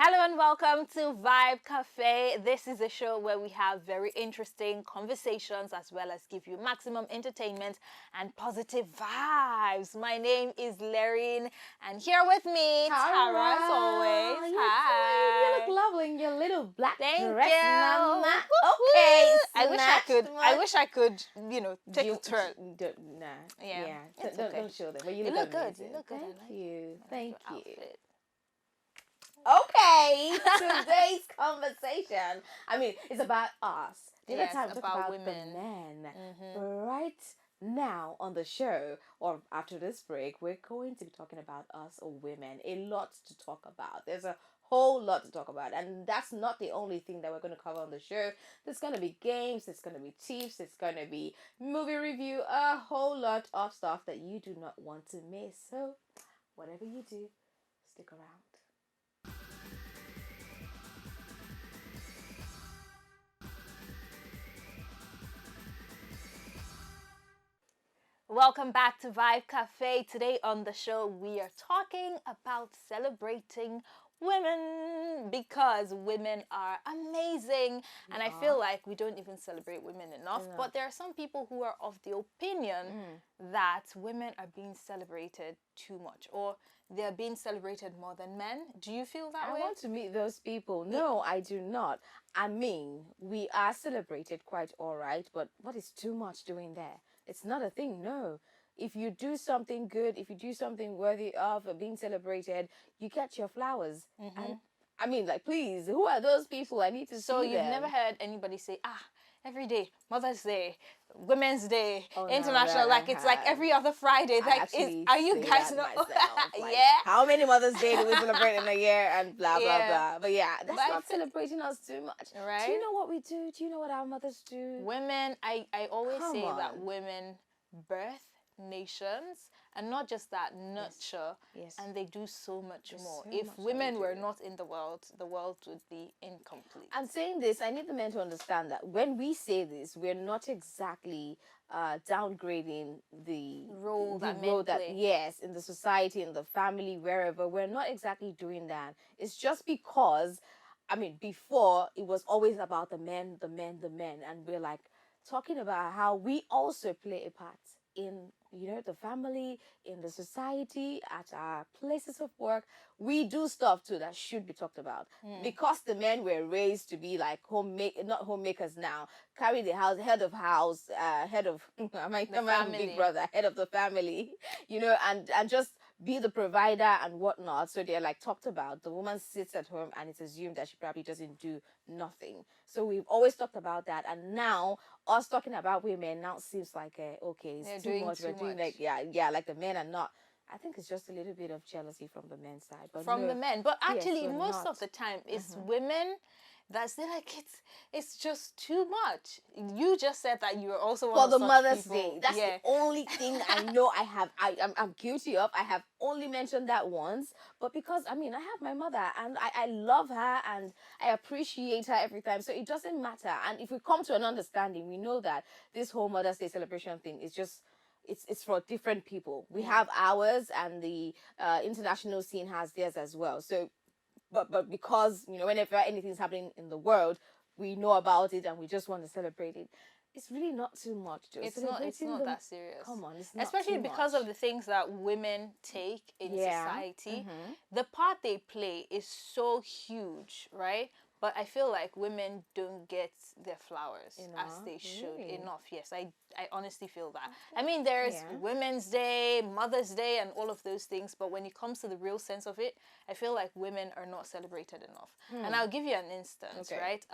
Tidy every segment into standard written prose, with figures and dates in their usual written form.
Hello and welcome to Vibe Cafe. This is a show where we have very interesting conversations as well as give you maximum entertainment and positive vibes. My name is Lerine and here with me, Tara, as always. You Hi. look lovely in your little black Thank dress, you. mama. Woo-hoo. Okay, I wish I could. snatched I one. wish I could. Take a You, turn. nah, Yeah, it's Don't, okay. don't show them. But you You look look good. amazing. You look good. Thank I like you. I like Thank your you. outfit. Okay, today's conversation. It's about us. The other Yes, time we talked about about women. the men. Mm-hmm. Right now on the show, or after this break, we're going to be talking about us or women. A lot to talk about. There's a whole lot to talk about, and that's not the only thing that we're going to cover on the show. There's going to be games, there's going to be tips, there's going to be movie review, a whole lot of stuff that you do not want to miss. So, whatever you do, stick around. Welcome back to Vibe Cafe. Today on the show, we are talking about celebrating women because women are amazing. And I feel like we don't even celebrate women enough. But there are some people who are of the opinion that women are being celebrated too much or they're being celebrated more than men. Do you feel that I way? want to meet those people. No, I do not. We are celebrated quite all right, but what is too much doing there? It's not a thing, no. If you do something good, if you do something worthy of being celebrated, you get your flowers. And please, who are those people? I need to So see you've them. never heard anybody say, every day, Mother's Day, Women's Day, Oh, no, International, that like I it's like have. every other Friday. I Like, actually are you say guys that not? myself. Like, Yeah. how many Mother's Day do we celebrate in a year? And blah blah Yeah. blah. But yeah, that's But not celebrating us too much. Right? Do you know what we do? Do you know what our mothers do? Women, I always Come say that on. women birth nations and not just that, nurture. Yes. And they do so much There's more. so If much that women we were do. not in the world would be incomplete. I'm saying this, I need the men to understand that when we say this, we're not exactly downgrading the Role that men role that, play. yes, in the society, in the family, wherever. We're not exactly doing that. It's just because, before it was always about the men, the men, the men, and we're like talking about how we also play a part in the family, in the society, at our places of work. We do stuff too that should be talked about because the men were raised to be like not homemakers now, carry the house, head of am I big brother, head of the family, and just be the provider and whatnot. So they're like talked about. The woman sits at home and it's assumed that she probably doesn't do nothing. So we've always talked about that, and now us talking about women now seems like okay, They're it's too doing much. We're too doing much. like yeah, like the men are not. I think it's just a little bit of jealousy from the men's side, but From no, the men. But yes, actually, we're most not. of the time, it's women that say like it's just too much. You just said that you are also one For of the such Mother's people. Day, that's the only thing I know I'm guilty of. I have only mentioned that once, but because I have my mother and I love her and I appreciate her every time, so it doesn't matter. And if we come to an understanding, we know that this whole Mother's Day celebration thing is just it's for different people. We have ours, and the international scene has theirs as well. So, but because whenever anything's happening in the world, we know about it and we just want to celebrate it. It's really not too much, Joe. It's not that serious. Come on, it's not Especially too because much. of the things that women take in society. The part they play is so huge, right? But I feel like women don't get their flowers as they should really? enough. Yes, I honestly feel that. I mean, there's Women's Day, Mother's Day, and all of those things. But when it comes to the real sense of it, I feel like women are not celebrated enough. And I'll give you an instance, right?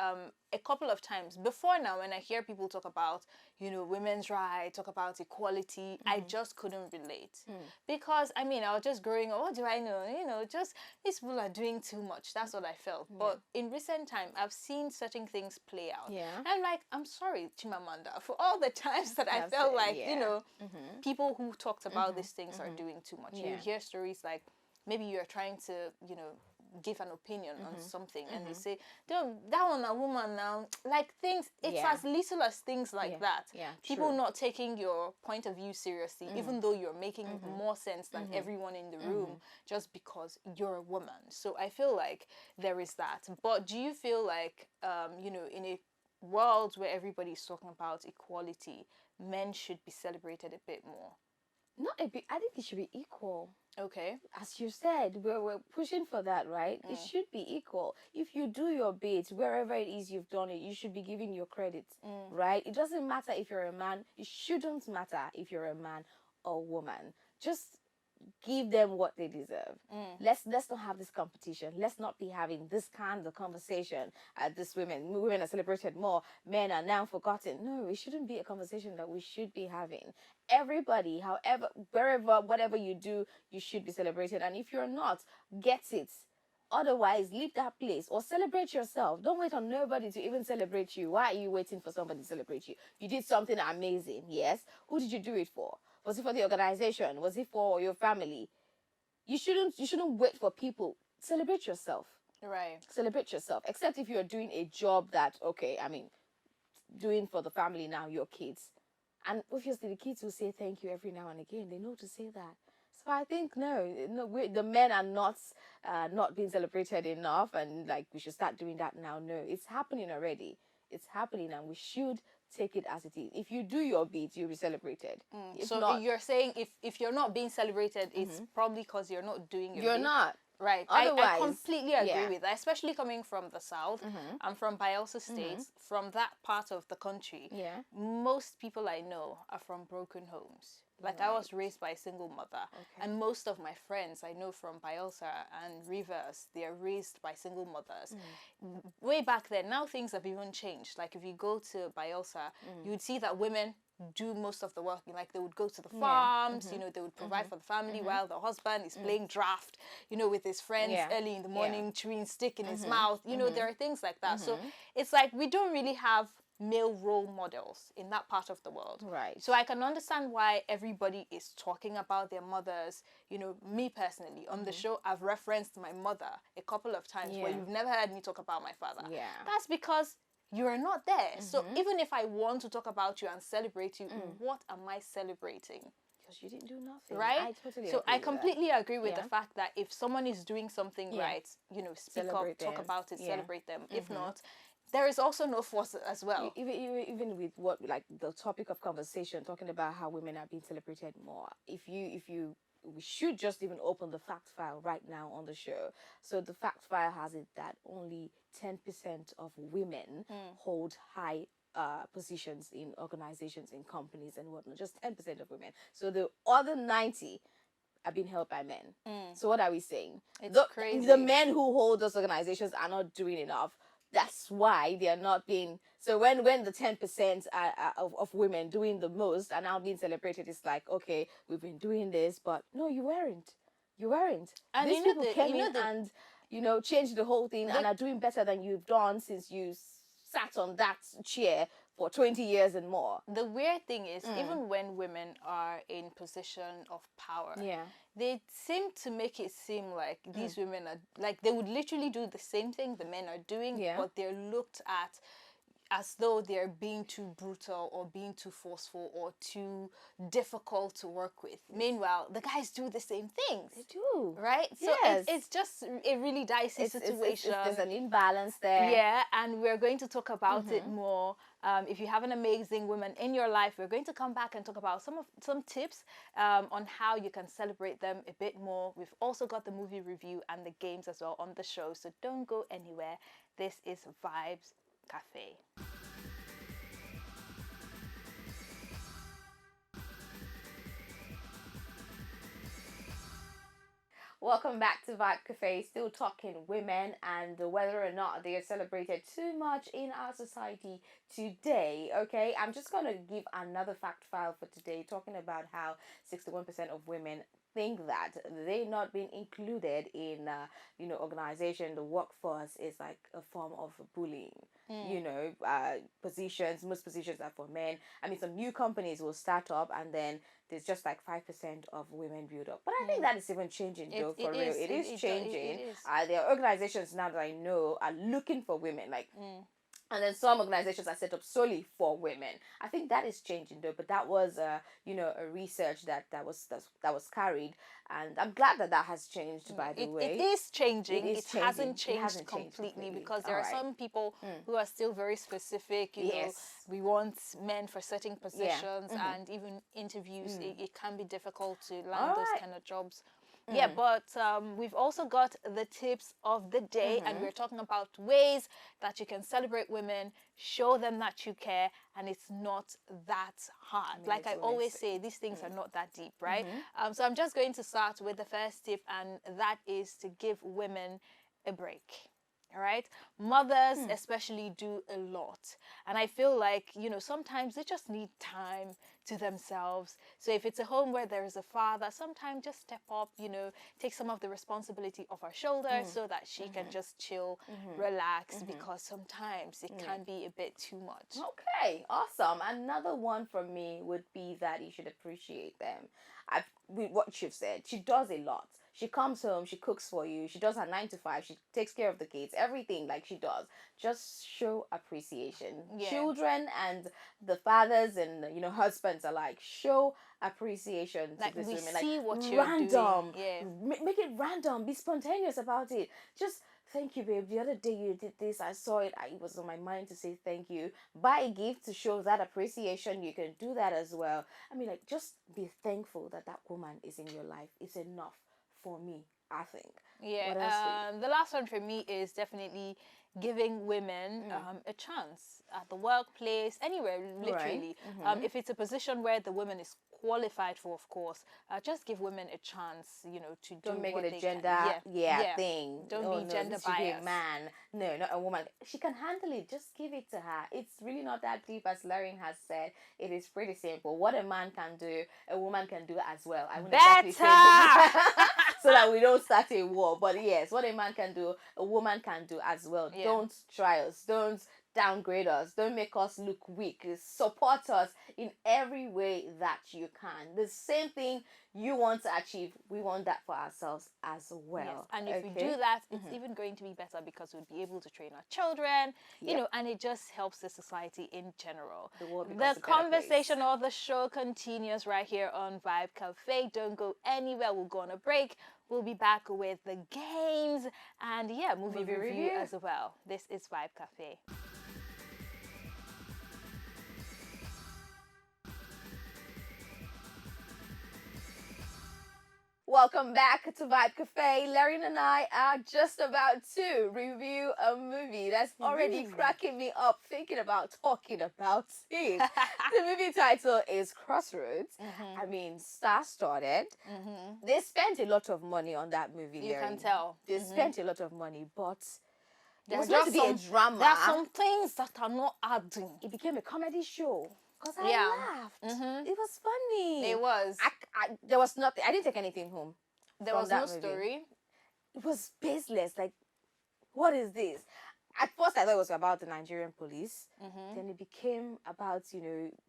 A couple of times before now, when I hear people talk about, women's rights, talk about equality, I just couldn't relate. Because, I was just growing up, what do I know? Just these people are doing too much. That's what I felt. But in recent time, I've seen certain things play out. Yeah. And I'm like, I'm sorry, Chimamanda, for all the times that I felt like, people who talked about these things are doing too much. You hear stories like maybe you're trying to, give an opinion on something and they say, don't, that one a woman now, like things, it's as little as things like that. Yeah, People true. not taking your point of view seriously, even though you're making more sense than everyone in the room, just because you're a woman. So I feel like there is that. But do you feel like, you know, in a world where everybody's talking about equality, men should be celebrated a bit more? Not a bit. I think it should be equal. Okay. As you said, we're pushing for that, right? It should be equal. If you do your bit, wherever it is you've done it, you should be given your credit, right? It doesn't matter if you're a man. It shouldn't matter if you're a man or woman. Just give them what they deserve. Let's not have this competition. Let's not be having this kind of conversation. This women are celebrated more. Men are now forgotten. No, it shouldn't be a conversation that we should be having. Everybody, however, wherever, whatever you do, you should be celebrated. And if you're not, get it. Otherwise, leave that place or celebrate yourself. Don't wait on nobody to even celebrate you. Why are you waiting for somebody to celebrate you? You did something amazing, yes? Who did you do it for? Was it for the organization? Was it for your family? You shouldn't wait for people. Celebrate yourself. Right. Celebrate yourself. Except if you're doing a job that, okay, I mean, doing for the family now, your kids. And obviously the kids will say thank you every now and again. They know to say that. So I think no, the men are not being celebrated enough, and like we should start doing that now. No, it's happening already. It's happening, and we should take it as it is. If you do your bit, you'll be celebrated. If So not, you're saying if you're not being celebrated, it's probably because you're not doing your you're bit. not. Right. Otherwise, I completely agree yeah. with that, especially coming from the South. I'm from Bielsa State, from that part of the country. Yeah. Most people I know are from broken homes. Like I was raised by a single mother, and most of my friends I know from Bielsa and Rivers, they are raised by single mothers. Way back then, now things have even changed. Like if you go to Bielsa, you would see that women do most of the work. Like they would go to the farms, you know, they would provide for the family while the husband is playing draft, you know, with his friends early in the morning, chewing stick in his mouth. You know, there are things like that. So it's like we don't really have male role models in that part of the world. Right. So I can understand why everybody is talking about their mothers. You know, me personally, on the show, I've referenced my mother a couple of times where you've never heard me talk about my father. Yeah. That's because you're not there. So even if I want to talk about you and celebrate you, what am I celebrating? Because you didn't do nothing. Right? I totally so agree I with completely that. agree with the fact that if someone is doing something right, you know, speak Celebrate up, talk them. about it, Yeah. celebrate them. If not, there is also no force as well. Even with what, like the topic of conversation, talking about how women are being celebrated more. We should just even open the fact file right now on the show. So the fact file has it that only 10% of women hold high positions in organizations, in companies and whatnot. Just 10% of women. So the other 90 are being held by men. So what are we saying? It's crazy. The men who hold those organizations are not doing enough. That's why they are not being. So when the 10% of women doing the most are now being celebrated, it's like, okay, we've been doing this, but no, you weren't. You weren't. And These people came in and changed the whole thing and are doing better than you've done since you sat on that chair for 20 years and more. The weird thing is, even when women are in position of power, they seem to make it seem like these women are, like, they would literally do the same thing the men are doing, but they're looked at as though they're being too brutal or being too forceful or too difficult to work with. Meanwhile, the guys do the same things. They do. Right? So it's just a really dicey situation. There's an imbalance there. Yeah, and we're going to talk about it more. If you have an amazing woman in your life, we're going to come back and talk about some tips on how you can celebrate them a bit more. We've also got the movie review and the games as well on the show, so don't go anywhere. This is Vibes Cafe. Welcome back to Vibe Cafe, still talking women and whether or not they are celebrated too much in our society today, okay? I'm just going to give another fact file for today, talking about how 61% of women think that they not being included in, organization, the workforce is like a form of bullying. Most positions are for men. I mean, some new companies will start up, and then there's just like 5% of women build up. But I think that is even changing, though, for real. It is changing. It is. There are organizations now that I know are looking for women, like. And then some organizations are set up solely for women. I think that is changing, though. But that was, a research that was carried, and I'm glad that has changed. By the way, it is changing. It hasn't changed completely, because there are some people who are still very specific. You know, we want men for certain positions, and even interviews. It can be difficult to land those kind of jobs. Yeah, but we've also got the tips of the day, and we're talking about ways that you can celebrate women, show them that you care, and it's not that hard. Like I always say, these things are not that deep, right? So I'm just going to start with the first tip, and that is to give women a break. All right, mothers especially do a lot, and I feel like, sometimes they just need time to themselves. So if it's a home where there is a father, sometimes just step up, take some of the responsibility off her shoulders so that she can just chill, relax, because sometimes it can be a bit too much. Okay, awesome. Another one from me would be that you should appreciate them. With what you've said, she does a lot. She comes home, she cooks for you, she does her 9 to 5, she takes care of the kids, everything like she does. Just show appreciation. Yeah. Children and the fathers and husbands alike, show appreciation to Like these we women. see Like what you're random. doing. Yeah. Make it random. Be spontaneous about it. Just thank you, babe. The other day you did this. I saw it. It was on my mind to say thank you. Buy a gift to show that appreciation. You can do that as well. I mean, like, just be thankful that woman is in your life. It's enough for me, I think. Yeah. The last one for me is definitely giving women a chance at the workplace, anywhere, literally. Right. If it's a position where the woman is qualified for, of course, just give women a chance, to Don't do make what it a they gender can. thing. Don't be gender this should be a biased. man. No, not a woman. She can handle it. Just give it to her. It's really not that deep, as Lorraine has said. It is pretty simple. What a man can do, a woman can do as well. I wouldn't exactly say that so that we don't start a war. But yes, what a man can do, a woman can do as well. Yeah. Don't try us. Don't downgrade us. Don't make us look weak. Support us in every way that you can. The same thing you want to achieve, we want that for ourselves as well. Yes. And if we do that, it's even going to be better, because we'll be able to train our children, and it just helps the society in general. The conversation or the show continues right here on Vibe Cafe. Don't go anywhere. We'll go on a break. We'll be back with the games and movie review as well. This is Vibe Cafe. Welcome back to Vibe Cafe. Lorraine and I are just about to review a movie that's already cracking me up thinking about talking about it. The movie title is Crossroads. I mean, star-studded. They spent a lot of money on that movie, You can tell. They spent a lot of money, but it was just meant to be a drama. There are some things that are not adding. It became a comedy show. Because I laughed. It was funny. It was. There was nothing. I didn't take anything home. There was no story. It was baseless. Like, what is this? At first, I thought it was about the Nigerian police. Then it became about,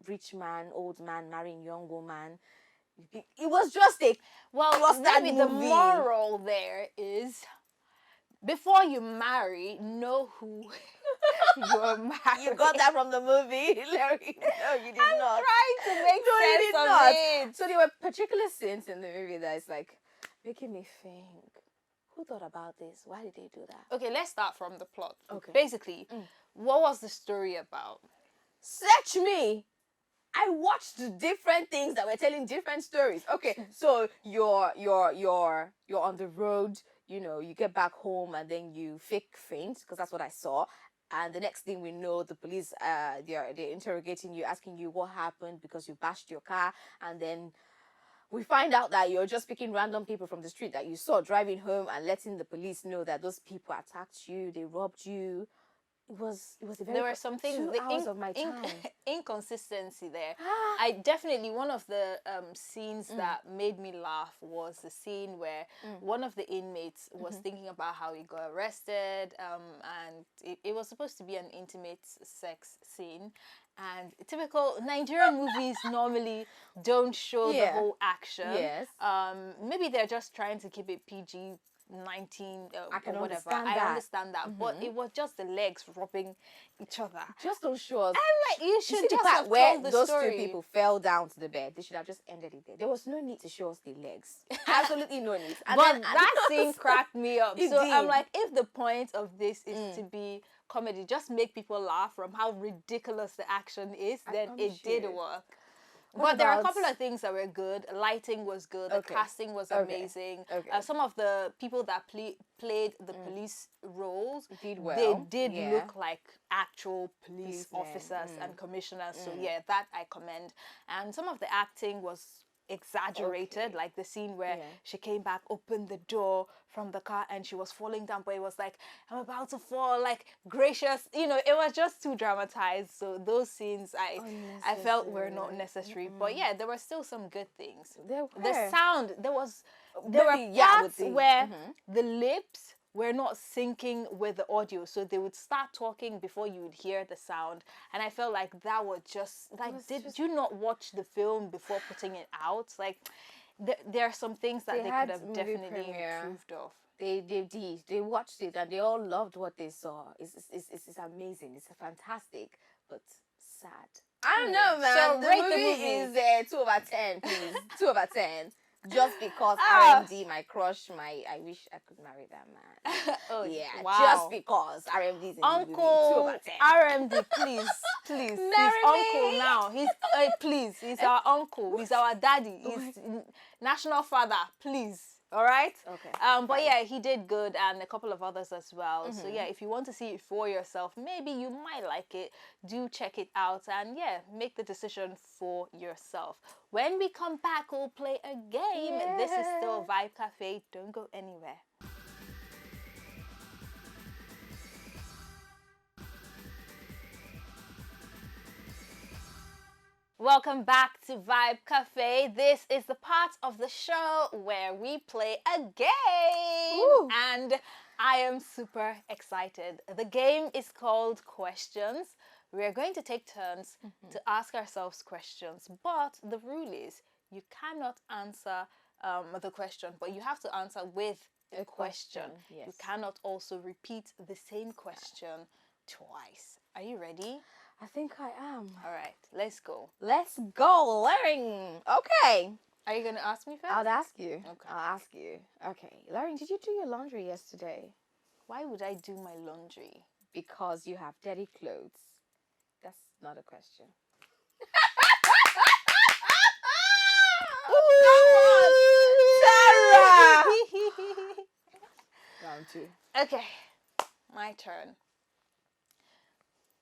rich man, old man marrying young woman. It was just a maybe the moral there is, before you marry, know who you're married. You got that from the movie, Larry? No, you did not. I'm trying to make sense of it. So there were particular scenes in the movie that is like making me think, who thought about this? Why did they do that? Okay, let's start from the plot. Okay. Basically, what was the story about? Search me. I watched different things that were telling different stories. Okay, so you're on the road, you get back home and then you fake faint, because that's what I saw. And the next thing we know, the police, they're interrogating you, asking you what happened because you bashed your car. And then we find out that you're just picking random people from the street that you saw driving home and letting the police know that those people attacked you, they robbed you. it was a very There were some things, 2 the hours of my time. inconsistency there. I definitely, one of the scenes that made me laugh was the scene where one of the inmates was thinking about how he got arrested, and it was supposed to be an intimate sex scene. And typical Nigerian movies normally don't show the whole action. Yes. Maybe they're just trying to keep it PG-19 I can or whatever. understand I that. understand that, but it was just the legs rubbing each other. Just those shows. I'm like, you should see the just part have where told the those story. 2 people fell down to the bed. They should have just ended it there. There was no need to show us the legs. Absolutely no need. And But then, that scene cracked me up. It So I'm did. like, if the point of this is to be comedy, just make people laugh from how ridiculous the action is, then it promise did you. work. What But there are a about- couple of things that were good. Lighting was good. The Okay. casting was Okay. amazing. Okay. Some of the people that played the police roles, Did well. they did Yeah. look like actual police Policemen. officers and commissioners. So yeah, that I commend. And some of the acting was exaggerated, like the scene where she came back, opened the door from the car, and she was falling down, but it was like, I'm about to fall, like, gracious, you know, it was just too dramatized. So those scenes I felt were not necessary. But yeah, there were still some good things. There were. The sound, there were Maybe, yeah, with parts the- where the lips were not syncing with the audio, so they would start talking before you would hear the sound, and I felt like that was just like, did you not watch the film before putting it out? Like, there are some things that they had could have movie definitely premiere. improved of. They did. They watched it and they all loved what they saw. It's amazing. It's fantastic, but sad. I don't know, man. So the rate the movie movie. is 2 over 10, please. 2 over 10. Just because Ah. RMD, my crush, I wish I could marry that man. Oh Yeah, wow. just because RMD is in the movie. 2 over Uncle 10. RMD, please, please. Marry He's uncle me. now. He's please. He's our uncle. He's our daddy. He's national father. Please. All right. Okay. But yeah, he did good, and a couple of others as well. So yeah, if you want to see it for yourself, maybe you might like it. Do check it out, and yeah, make the decision for yourself. When we come back, we'll play a game. This is still Vibe Cafe. Don't go anywhere. Welcome back to Vibe Cafe. This is the part of the show where we play a game. Ooh. And I am super excited. The game is called Questions. We are going to take turns to ask ourselves questions, but the rule is you cannot answer the question, but you have to answer with a question. yes. You cannot also repeat the same question twice. Are you ready? I think I am. All right, let's go. Let's go, Larry. Okay. Are you going to ask me first? I'll ask you. Okay. I'll ask you. Okay. Lauren, did you do your laundry yesterday? Why would I do my laundry? Because you have dirty clothes. That's not a question. Sarah! Round 2. Okay, my turn.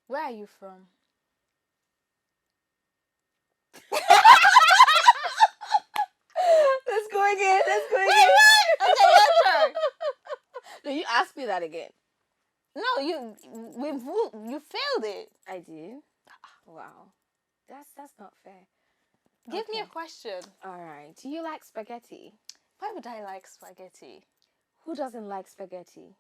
Where are you from? Let's go again. Let's go again. Okay, your turn. No, you ask me that again. No, you failed it. I did. Wow. That's not fair. Give me a Okay. question. All right. Do you like spaghetti? Why would I like spaghetti? Who doesn't like spaghetti?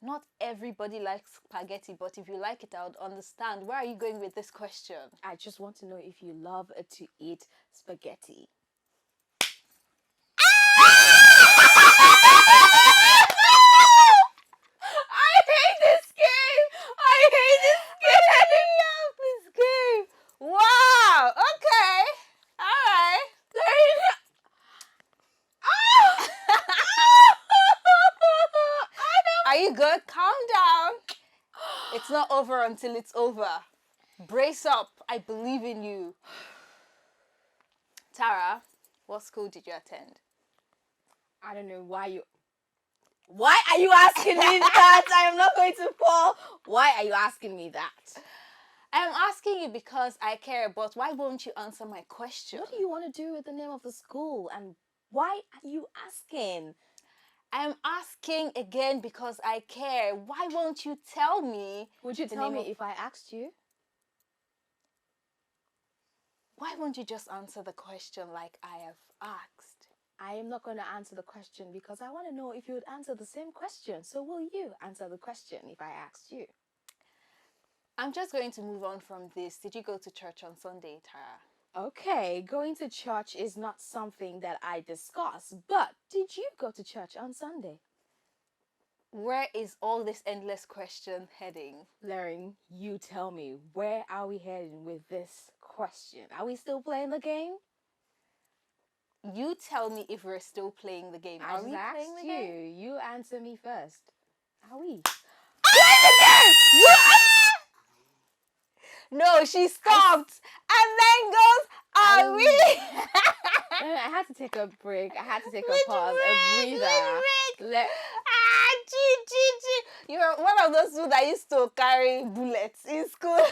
Not everybody likes spaghetti, but if you like it, I would understand. Where are you going with this question? I just want to know if you love to eat spaghetti. I hate this game. I hate this game. love this game. Wow. Okay. All right. Are you good? Calm down. It's not over until it's over. Brace up. I believe in you. Tara, what school did you attend? I don't know why you. Why are you asking me that? I am not going to fall. Why are you asking me that? I'm asking you because I care, but why won't you answer my question? What do you want to do with the name of the school, and why are you asking? I'm asking again because I care. Why won't you tell me? Would you tell me if I asked you? Why won't you just answer the question like I have asked? I am not going to answer the question because I want to know if you would answer the same question. So will you answer the question if I asked you? I'm just going to move on from this. Did you go to church on Sunday, Tara? Okay, going to church is not something that I discuss, but did you go to church on Sunday? Where is all this endless question heading? Larry, you tell me, where are we heading with this question? Are we still playing the game? You tell me if we're still playing the game. Are we playing the game? You answer me first. Are we? Playing the game! No, she stopped and then goes, are we? I had to take a break. I had to take a Which pause, break? a breather. You're one of those people that used to carry bullets in school.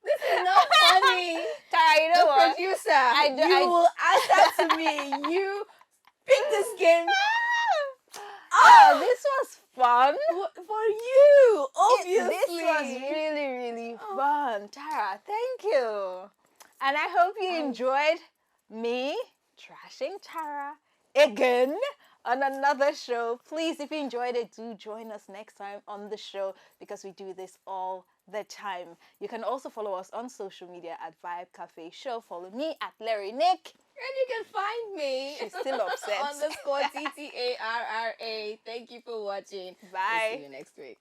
This is not funny. Tara, you know the what? Producer, you will answer to me. You pick this game. Oh, this was fun. For you, obviously. This was really, really fun. Tara, thank you. And I hope you enjoyed me trashing Tara again on another show. Please, if you enjoyed it, do join us next time on the show because we do this all the time. You can also follow us on social media at Vibe Cafe Show. Follow me at Larry Nick. And you can find me. She's still upset. _TTARRA. Thank you for watching. Bye. We'll see you next week.